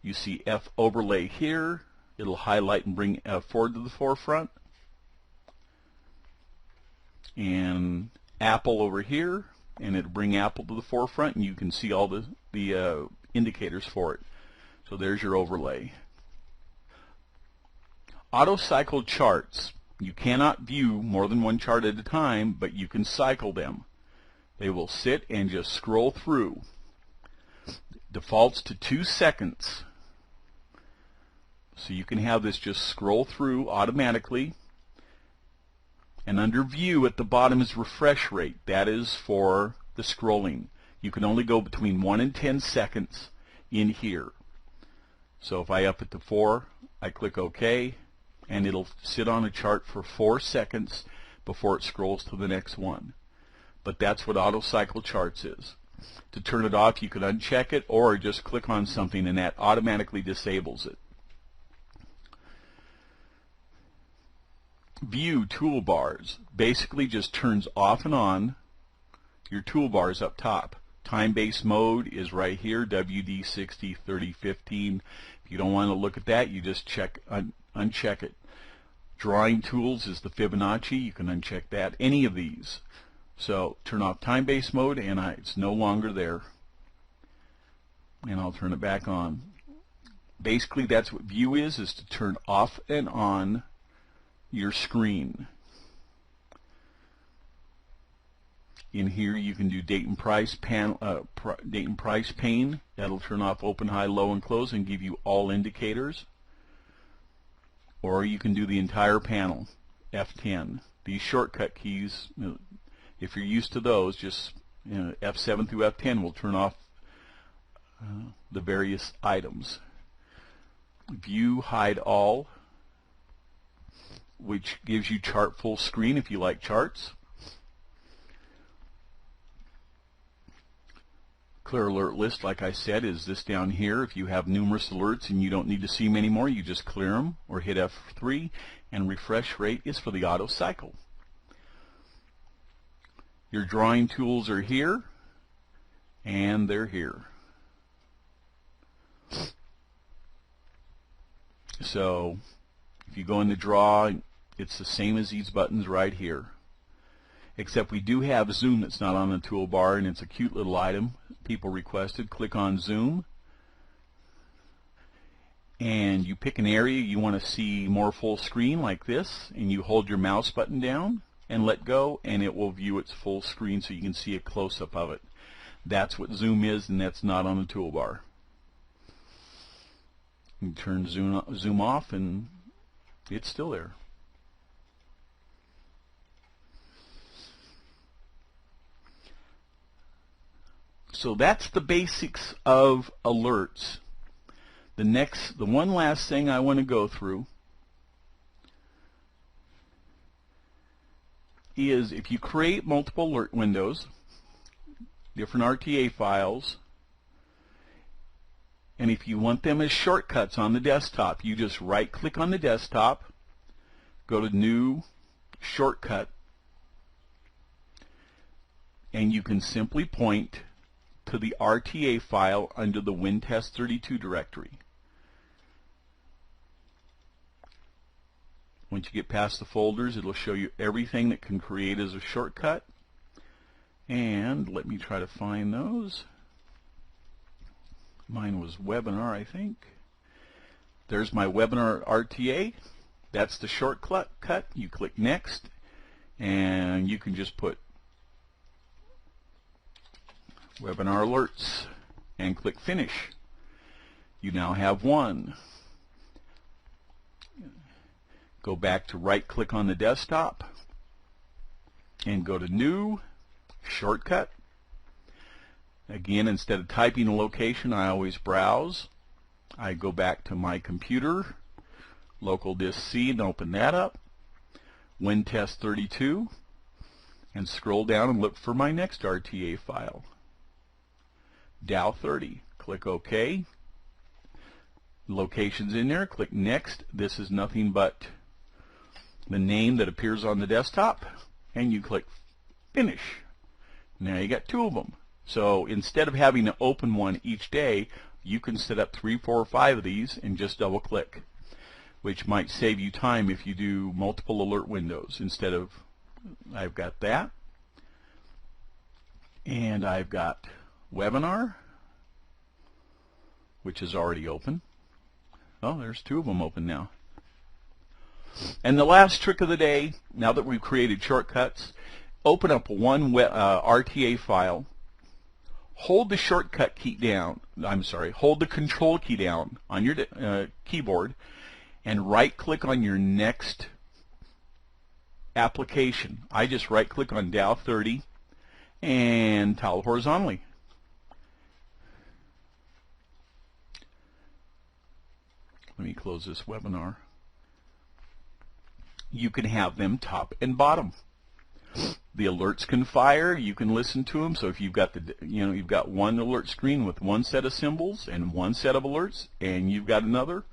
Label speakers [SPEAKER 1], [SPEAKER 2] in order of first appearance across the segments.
[SPEAKER 1] You see F overlay here. It'll highlight and bring Ford to the forefront. And Apple over here, and it'll bring Apple to the forefront, and you can see all the indicators for it. So there's your overlay. Autocycle charts. You cannot view more than one chart at a time, but you can cycle them. They will sit and just scroll through. Defaults to 2 seconds. So you can have this just scroll through automatically. And under view at the bottom is refresh rate. That is for the scrolling. You can only go between 1 and 10 seconds in here. So if I up it to 4, I click OK, and it'll sit on a chart for 4 seconds before it scrolls to the next one. But that's what autocycle charts is. To turn it off, you can uncheck it or just click on something and that automatically disables it. View toolbars basically just turns off and on your toolbars up top. Time-based mode is right here, WD 60 30 15. If you don't want to look at that, you just uncheck it. Drawing tools is the Fibonacci. You can uncheck that. Any of these. So turn off time-based mode, and it's no longer there. And I'll turn it back on. Basically, that's what view is to turn off and on your screen. In here, you can do date and price pane. That'll turn off open, high, low, and close, and give you all indicators. Or you can do the entire panel, F10. These shortcut keys, if you're used to those, just F7 through F10 will turn off the various items. View, hide all, which gives you chart full screen if you like charts. Clear alert list, like I said, is this down here. If you have numerous alerts and you don't need to see them anymore, you just clear them or hit F3, and refresh rate is for the auto cycle. Your drawing tools are here, and they're here. So if you go into draw, it's the same as these buttons right here. Except we do have zoom that's not on the toolbar, and it's a cute little item people requested. Click on zoom, and you pick an area you want to see more full screen like this, and you hold your mouse button down and let go, and it will view its full screen so you can see a close-up of it. That's what zoom is, and that's not on the toolbar. You turn zoom off, and it's still there. So that's the basics of alerts. The one last thing I want to go through is if you create multiple alert windows, different RTA files, and if you want them as shortcuts on the desktop, you just right-click on the desktop, go to New, Shortcut, and you can simply point to the RTA file under the WinTest32 directory. Once you get past the folders, it'll show you everything that can create as a shortcut. And let me try to find those. Mine was webinar, I think. There's my webinar RTA. That's the shortcut. You click next, and you can just put webinar alerts and click finish. You now have one. Go back to right click on the desktop and go to New, Shortcut. Again, instead of typing a location, I always browse. I go back to my computer, local disk C, and open that up, WinTest32, and scroll down and look for my next RTA file. Dow 30. Click OK. Location's in there. Click Next. This is nothing but the name that appears on the desktop, and you click Finish. Now you got two of them. So instead of having to open one each day, You can set up 3, 4, or 5 of these and just double click, which might save you time if you do multiple alert windows instead of, I've got that, and I've got webinar, which is already open. Oh, there's 2 of them open now. And the last trick of the day, now that we've created shortcuts, open up one RTA file, hold the shortcut key down, hold the control key down on your keyboard, and right-click on your next application. I just right-click on Dow 30 and tile horizontally. Let me close this webinar. You can have them top and bottom. The alerts can fire. You can listen to them. So if you've got you've got one alert screen with one set of symbols and one set of alerts, and you've got another,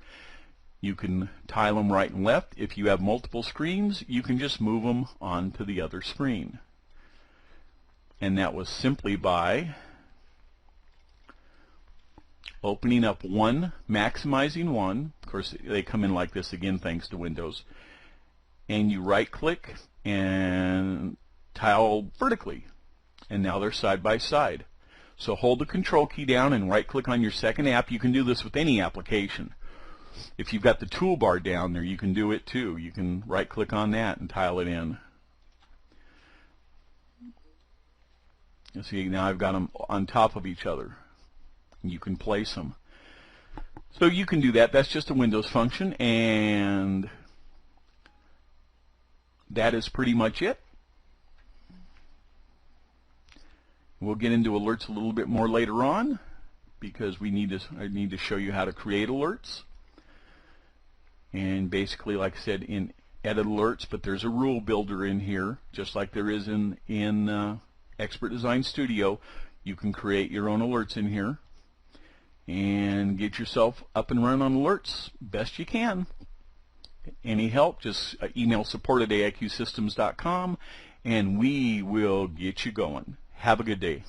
[SPEAKER 1] you can tile them right and left. If you have multiple screens, you can just move them onto the other screen. And that was simply by opening up one, maximizing one. Of course, they come in like this again thanks to Windows. And you right-click and tile vertically. And now they're side by side. So hold the control key down and right-click on your second app. You can do this with any application. If you've got the toolbar down there, you can do it too. You can right-click on that and tile it in. You see, now I've got them on top of each other. You can place them. So you can do that. That's just a Windows function, and that is pretty much it. We'll get into alerts a little bit more later on because I need to show you how to create alerts. And basically, like I said, in edit alerts, but there's a rule builder in here, just like there is in Expert Design Studio. You can create your own alerts in here and get yourself up and running on alerts best you can. Any help, just email support@AIQsystems.com and we will get you going. Have a good day.